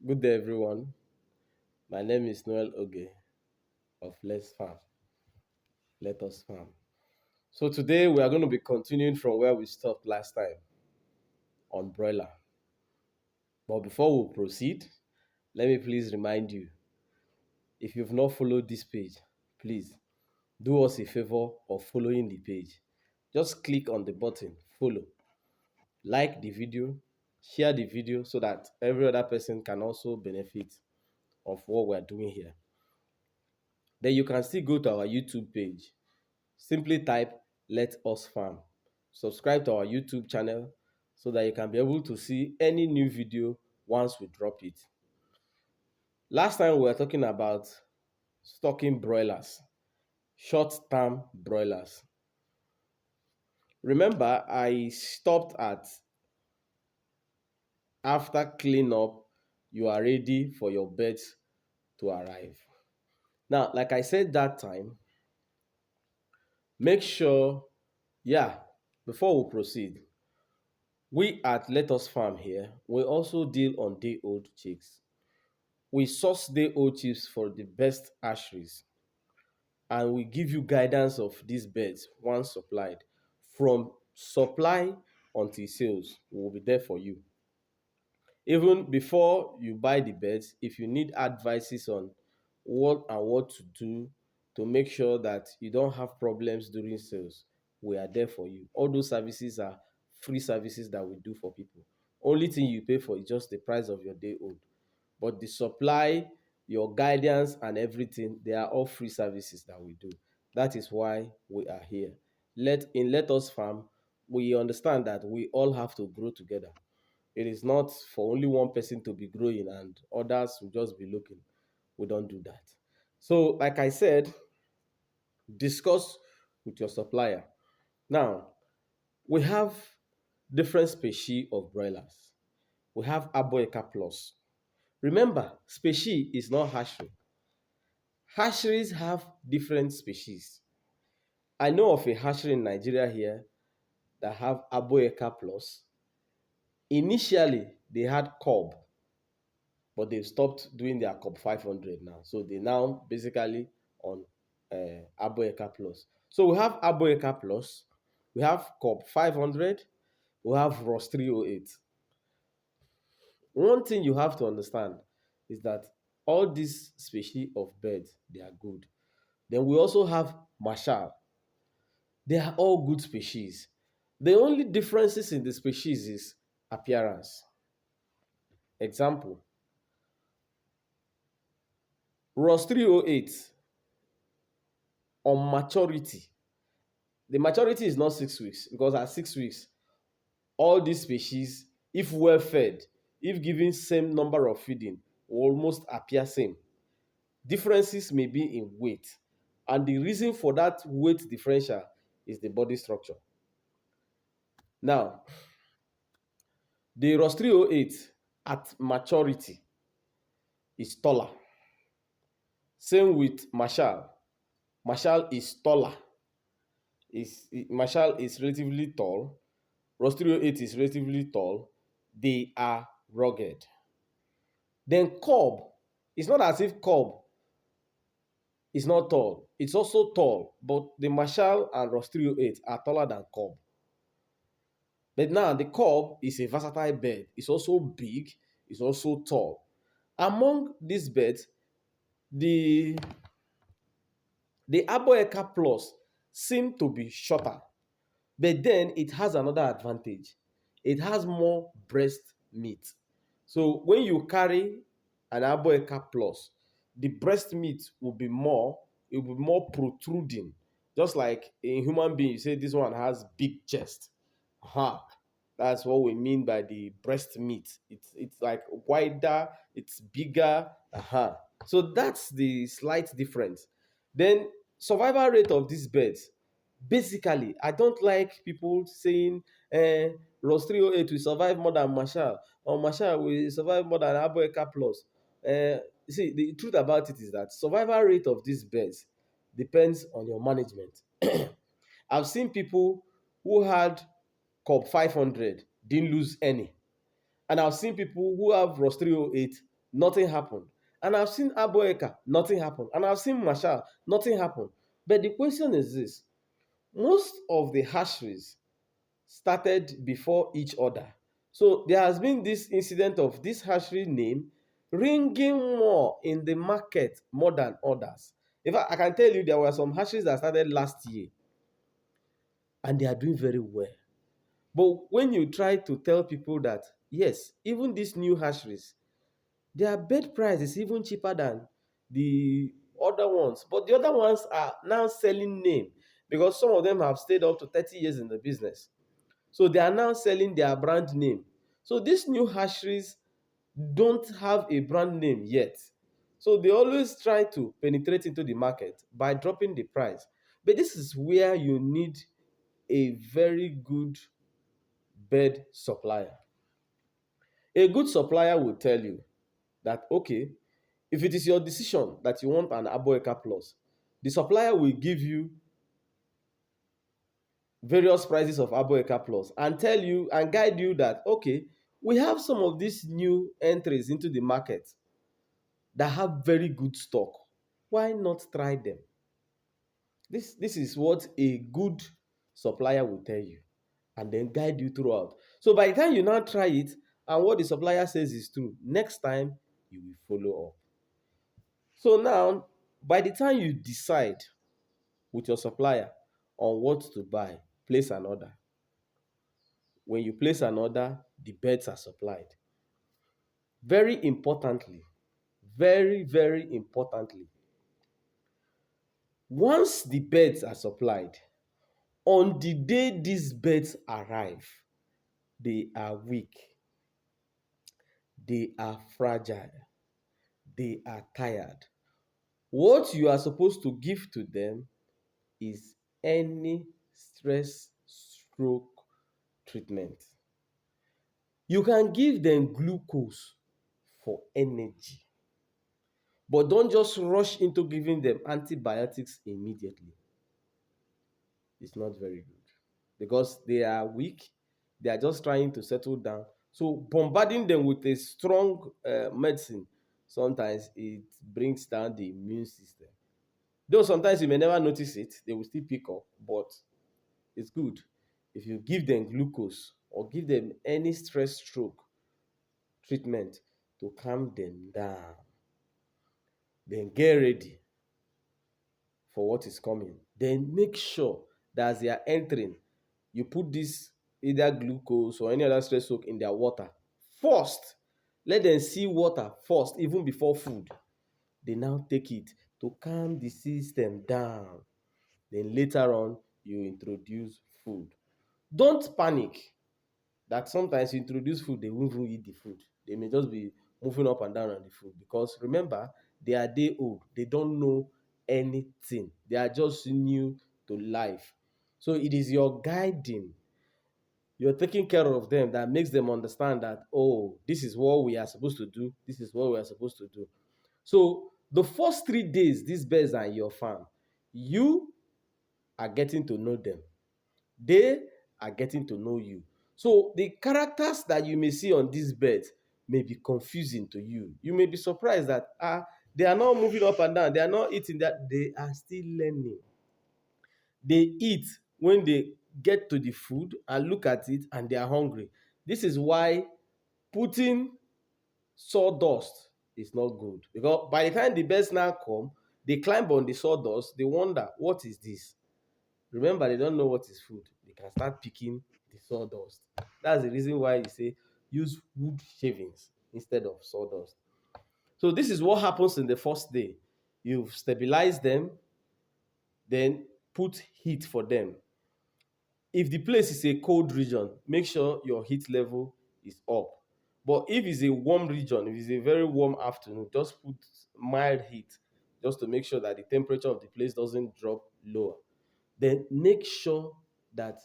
Good day, everyone. My name is Noel Oge of Let's Farm. Let us farm. So today we are going to be continuing from where we stopped last time on broiler. But before we proceed, let me please remind you, if you've not followed this page, please do us a favor of following the page. Just click on the button, follow, like the video, share the video so that every other person can also benefit of what we are doing here. Then you can still go to our YouTube page. Simply type Let Us Farm. Subscribe to our YouTube channel so that you can be able to see any new video once we drop it. Last time we were talking about stocking broilers, short-term broilers. Remember, I stopped at after cleanup, you are ready for your birds to arrive. Now, like I said that time, make sure, before we proceed, we at Let Us Farm here, we also deal on day-old chicks. We source day-old chicks for the best hatcheries, and we give you guidance of these birds once supplied. From supply until sales, we will be there for you. Even before you buy the birds, if you need advices on what to do to make sure that you don't have problems during sales, we are there for you. All those services are free services that we do for people. Only thing you pay for is just the price of your day old. But the supply, your guidance, and everything, they are all free services that we do. That is why we are here. Let Us Farm, we understand that we all have to grow together. It is not for only one person to be growing and others will just be looking. We don't do that. So, like I said, discuss with your supplier. Now, we have different species of broilers. We have Aboeka Plus. Remember, species is not hatchery. Hatcheries have different species. I know of a hatchery in Nigeria here that have Aboeka Plus. Initially, they had Cob, but they've stopped doing their Cup 500 now. So they now basically on Aboeka Plus. So we have Aboeka Plus, we have Cup 500, we have Ross 308. One thing you have to understand is that all these species of birds, they are good. Then we also have Marshall. They are all good species. The only differences in the species is appearance. Example, Ross 308 on maturity. The maturity is not 6 weeks because at 6 weeks, all these species, if well fed, if given same number of feeding, will almost appear same. Differences may be in weight, and the reason for that weight differential is the body structure. Now, the Ross 308 at maturity is taller. Same with Marshall. Marshall is taller. Marshall is relatively tall. Ross 308 is relatively tall. They are rugged. Then Cobb, it's not as if Cobb is not tall. It's also tall, but the Marshall and Ross 308 are taller than Cobb. But now the Cobb is a versatile bird. It's also big. It's also tall. Among these birds, the Aboeka Plus seem to be shorter, but then it has another advantage. It has more breast meat. So when you carry an Aboeka Plus, the breast meat will be more, it will be more protruding. Just like a human being, you say this one has big chest. That's what we mean by the breast meat. It's like wider, it's bigger. So that's the slight difference. Then survival rate of these birds. Basically, I don't like people saying Ross 308 will survive more than Marshall, or Marshall will survive more than Aboeka Plus. See, the truth about it is that survival rate of these birds depends on your management. I've seen people who had Cup 500 didn't lose any. And I've seen people who have Ross 308 nothing happened. And I've seen Aboeka, nothing happened. And I've seen Marshall, nothing happened. But the question is this: most of the hatcheries started before each other. So there has been this incident of this hatchery name ringing more in the market more than others. In fact, I can tell you there were some hatcheries that started last year and they are doing very well. But when you try to tell people that, yes, even these new hatcheries, their bed price is even cheaper than the other ones. But the other ones are now selling name because some of them have stayed up to 30 years in the business. So they are now selling their brand name. So these new hatcheries don't have a brand name yet. So they always try to penetrate into the market by dropping the price. But this is where you need a very good bed supplier. A good supplier will tell you that, okay, if it is your decision that you want an Aboeka Plus, the supplier will give you various prices of Aboeka Plus and tell you and guide you that, okay, we have some of these new entries into the market that have very good stock. Why not try them? This is what a good supplier will tell you and then guide you throughout. So by the time you now try it and what the supplier says is true, next time you will follow up. So now, by the time you decide with your supplier on what to buy, place an order. When you place an order, the beds are supplied. Very importantly, very importantly, once the beds are supplied, on the day these beds arrive, they are weak, they are fragile, they are tired. What you are supposed to give to them is any stress stroke treatment. You can give them glucose for energy, but don't just rush into giving them antibiotics immediately. It's not very good because they are weak, they are just trying to settle down. So, bombarding them with a strong medicine sometimes it brings down the immune system. Though sometimes you may never notice it, they will still pick up, but it's good if you give them glucose or give them any stress stroke treatment to calm them down. Then get ready for what is coming. Then make sure that as they are entering, you put this either glucose or any other stress soak in their water first. Let them see water first, even before food. They now take it to calm the system down. Then later on, you introduce food. Don't panic that sometimes you introduce food, they won't even eat the food. They may just be moving up and down on the food because remember, they are day old. They don't know anything. They are just new to life. So it is your guiding, you're taking care of them that makes them understand that, oh, this is what we are supposed to do. This is what we are supposed to do. So the first 3 days, these birds are in your farm. You are getting to know them. They are getting to know you. So the characters that you may see on these birds may be confusing to you. You may be surprised that they are not moving up and down. They are not eating that. They are still learning. They eat when they get to the food and look at it and they are hungry. This is why putting sawdust is not good. Because by the time the birds now come, they climb on the sawdust, they wonder, what is this? Remember, they don't know what is food. They can start picking the sawdust. That's the reason why you say use wood shavings instead of sawdust. So this is what happens in the first day. You've stabilized them, then put heat for them. If the place is a cold region, make sure your heat level is up. But if it's a warm region, if it's a very warm afternoon, just put mild heat just to make sure that the temperature of the place doesn't drop lower. Then make sure that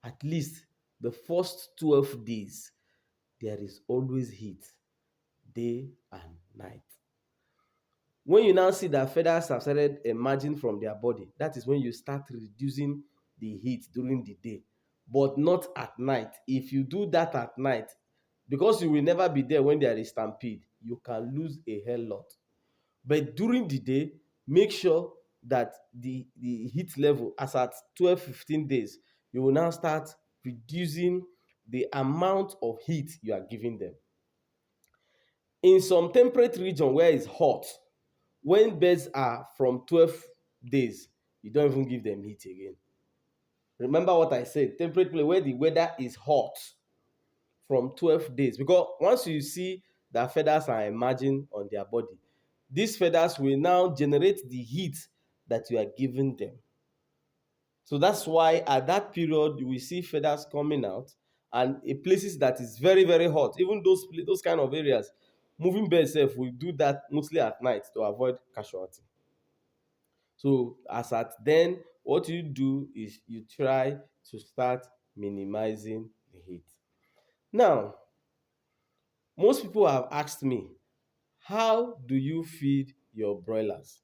at least the first 12 days there is always heat, day and night. When you now see that feathers have started emerging from their body, that is when you start reducing the heat during the day, but not at night. If you do that at night, because you will never be there when there is stampede, you can lose a hell lot. But during the day, make sure that the heat level, as at 12-15 days, you will now start reducing the amount of heat you are giving them. In some temperate region where it's hot, when birds are from 12 days, you don't even give them heat again. Remember what I said, temperate place where the weather is hot from 12 days, because once you see that feathers are emerging on their body, these feathers will now generate the heat that you are giving them. So that's why at that period you will see feathers coming out, and in places that is very very hot, even those kind of areas, moving birds sef will do that mostly at night to avoid casualty. So as at then, what you do is you try to start minimizing the heat. Now, most people have asked me, how do you feed your broilers?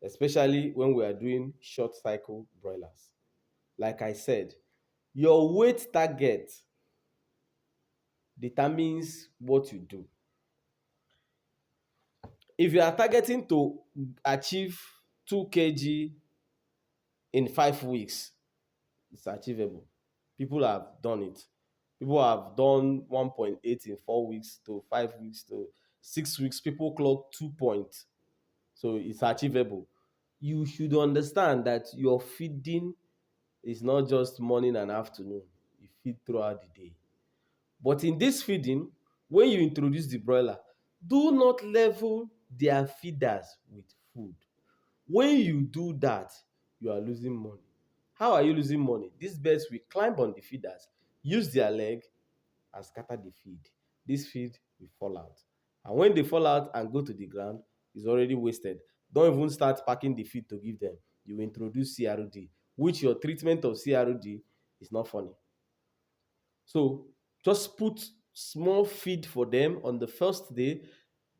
Especially when we are doing short cycle broilers. Like I said, your weight target determines what you do. If you are targeting to achieve 2 kg in 5 weeks, it's achievable. People have done it. People have done 1.8 in 4 weeks to 5 weeks to 6 weeks. People clock 2 points. So it's achievable. You should understand that your feeding is not just morning and afternoon. You feed throughout the day. But in this feeding, when you introduce the broiler, do not level their feeders with food. When you do that, you are losing money. How are you losing money? These birds will climb on the feeders, use their leg, and scatter the feed. This feed will fall out. And when they fall out and go to the ground, it's already wasted. Don't even start packing the feed to give them. You introduce CRD, which your treatment of CRD is not funny. So just put small feed for them on the first day.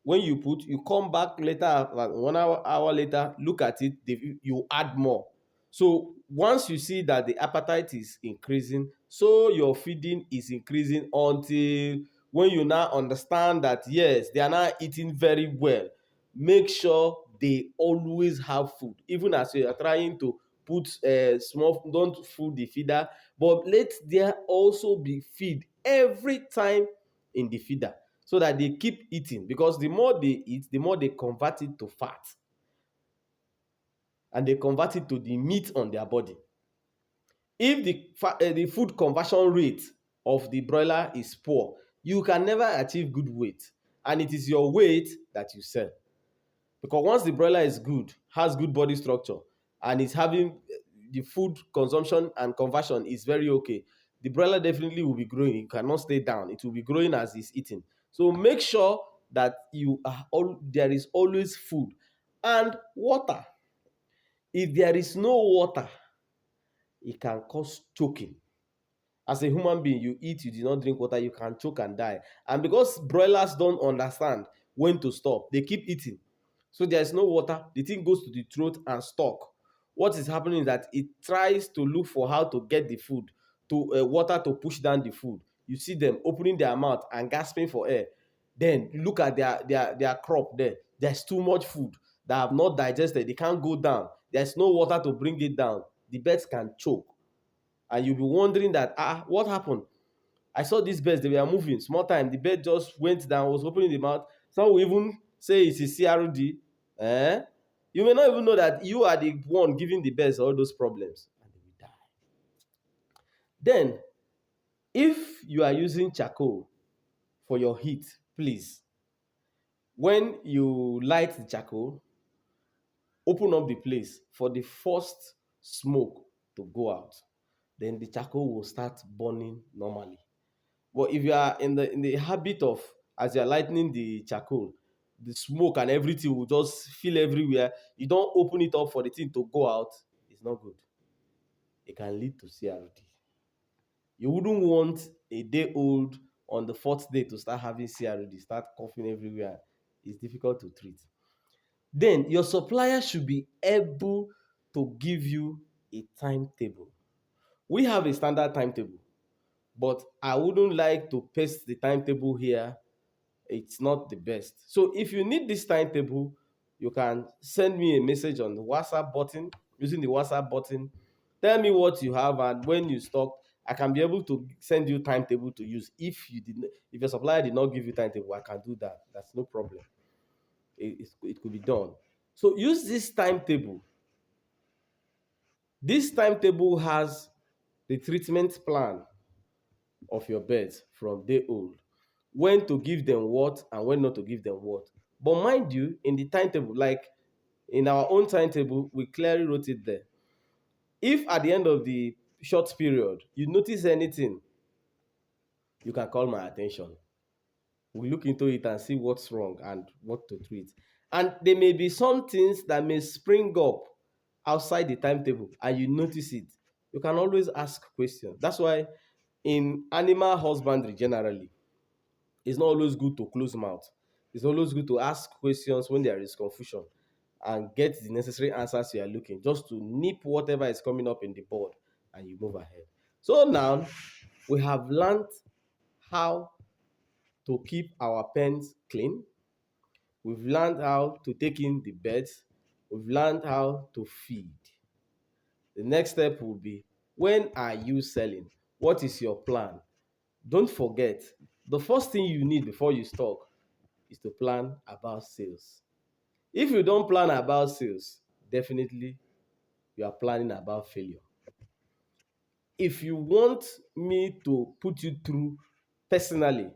When you put, you come back later, like 1 hour later, look at it, you add more. So once you see that the appetite is increasing, so your feeding is increasing, until when you now understand that yes, they are now eating very well, make sure they always have food. Even as you are trying to put small, don't food the feeder, but let there also be feed every time in the feeder, so that they keep eating, because the more they eat, the more they convert it to fat, and they convert it to the meat on their body. If the food conversion rate of the broiler is poor, you can never achieve good weight, and it is your weight that you sell. Because once the broiler is good, has good body structure, and is having the food consumption and conversion is very okay, the broiler definitely will be growing. It cannot stay down. It will be growing as it's eating. So make sure that there is always food and water. If there is no water, it can cause choking. As a human being, you eat, you do not drink water, you can choke and die. And because broilers don't understand when to stop, they keep eating. So there is no water, the thing goes to the throat and stuck. What is happening is that it tries to look for how to get the food, to water to push down the food. You see them opening their mouth and gasping for air. Then look at their crop there. There's too much food that have not digested. They can't go down. There's no water to bring it down. The birds can choke. And you'll be wondering that, what happened? I saw these birds, they were moving. Small time, the bird just went down, was opening the mouth. Some will even say it's a CRD. You may not even know that you are the one giving the birds all those problems, and they will die. Then, if you are using charcoal for your heat, please, when you light the charcoal, open up the place for the first smoke to go out. Then the charcoal will start burning normally. But if you are in the habit of, as you are lightening the charcoal, the smoke and everything will just fill everywhere, you don't open it up for the thing to go out, it's not good. It can lead to CRD. You wouldn't want a day old on the fourth day to start having CRD, start coughing everywhere. It's difficult to treat. Then your supplier should be able to give you a timetable. We have a standard timetable. but I wouldn't like to paste the timetable here. It's not the best. So if you need this timetable, you can send me a message on the WhatsApp button, using the WhatsApp button. Tell me what you have, and when you stock, I can be able to send you timetable to use. If your supplier did not give you timetable, I can do that. That's no problem. It could be done. So use this timetable. This timetable has the treatment plan of your birds from day old, when to give them what and when not to give them what. But mind you, in the timetable, like in our own timetable, we clearly wrote it there. If at the end of the short period you notice anything, you can call my attention. We look into it and see what's wrong and what to treat. And there may be some things that may spring up outside the timetable and you notice it. You can always ask questions. That's why in animal husbandry generally, it's not always good to close mouth. It's always good to ask questions when there is confusion and get the necessary answers you are looking, just to nip whatever is coming up in the board and you move ahead. So now we have learned how to keep our pens clean. We've learned how to take in the beds. We've learned how to feed. The next step will be, when are you selling? What is your plan? Don't forget, the first thing you need before you stock is to plan about sales. If you don't plan about sales, definitely you are planning about failure. If you want me to put you through personally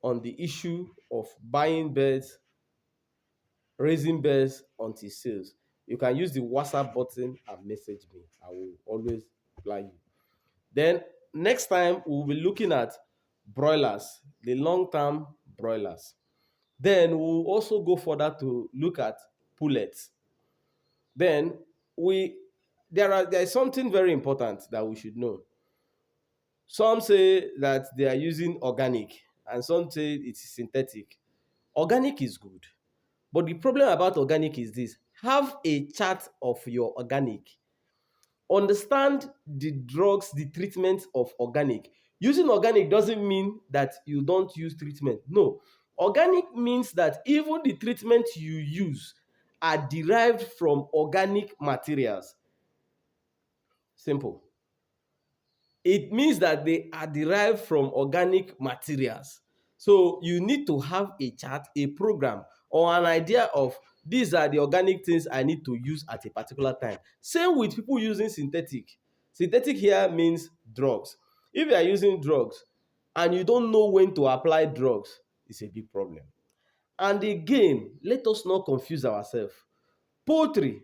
on the issue of buying birds, raising birds until sales, you can use the WhatsApp button and message me. I will always reply you. Then next time we'll be looking at broilers, the long-term broilers. Then we'll also go further to look at pullets. Then we there is something very important that we should know. Some say that they are using organic, and some say it's synthetic. Organic is good, but the problem about organic is this: have a chart of your organic. Understand the drugs, the treatment of organic. Using organic doesn't mean that you don't use treatment. No. Organic means that even the treatment you use are derived from organic materials. Simple. It means that they are derived from organic materials. So you need to have a chart, a program, or an idea of, these are the organic things I need to use at a particular time. Same with people using synthetic. Synthetic here means drugs. If you are using drugs and you don't know when to apply drugs, it's a big problem. And again, let us not confuse ourselves. Poultry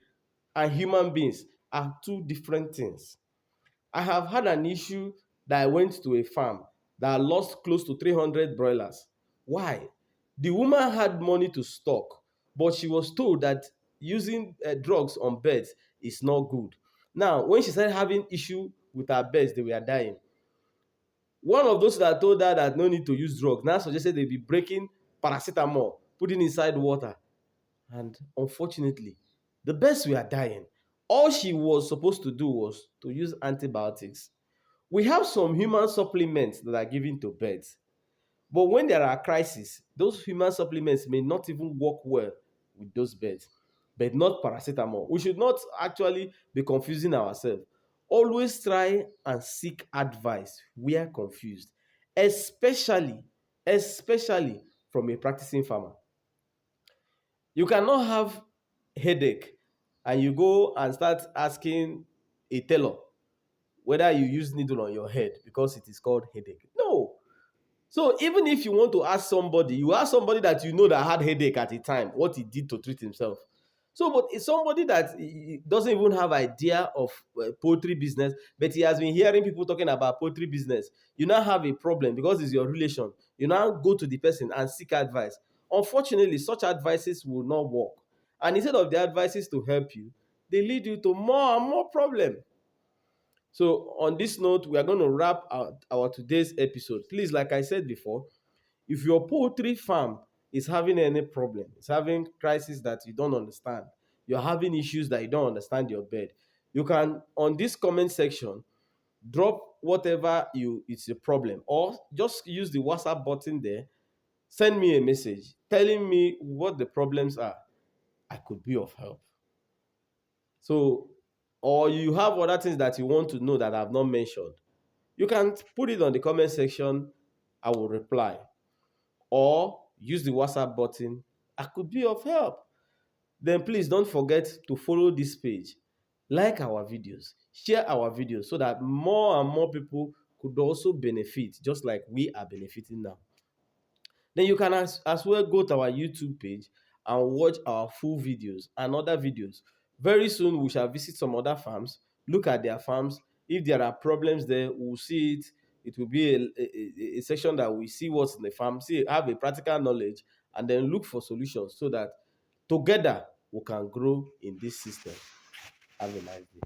and human beings are two different things. I have had an issue that I went to a farm that lost close to 300 broilers. Why? The woman had money to stock, but she was told that using drugs on birds is not good. Now, when she started having issue with her birds, they were dying. One of those that told her that no need to use drugs now suggested they be breaking paracetamol, putting inside water. And unfortunately, the birds were dying. All she was supposed to do was to use antibiotics. We have some human supplements that are given to birds, but when there are crises, those human supplements may not even work well with those birds, but not paracetamol. We should not actually be confusing ourselves. Always try and seek advice where confused, especially, especially from a practicing farmer. You cannot have headache and you go and start asking a tailor whether you use needle on your head because it is called headache. No. So even if you want to ask somebody, you ask somebody that you know that had headache at the time, what he did to treat himself. So, but it's somebody that doesn't even have idea of poultry business, but he has been hearing people talking about poultry business. You now have a problem because it's your relation. You now go to the person and seek advice. Unfortunately, such advices will not work. And instead of the advices to help you, they lead you to more and more problem. So on this note, we are going to wrap our today's episode. Please, like I said before, if your poultry farm is having any problem, it's having crisis that you don't understand, you're having issues that you don't understand your bird, you can, on this comment section, drop whatever you it's a problem, or just use the WhatsApp button there. Send me a message telling me what the problems are. I could be of help. So, or you have other things that you want to know that I've not mentioned, you can put it on the comment section. I will reply. Or use the WhatsApp button. I could be of help. Then please don't forget to follow this page, like our videos, share our videos so that more and more people could also benefit, just like we are benefiting now. Then you can as well go to our YouTube page and watch our full videos and other videos. Very soon we shall visit some other farms, look at their farms. If there are problems there, we'll see it. It will be a section that we see what's in the farm, see, have a practical knowledge, and then look for solutions so that together we can grow in this system. Have a nice day.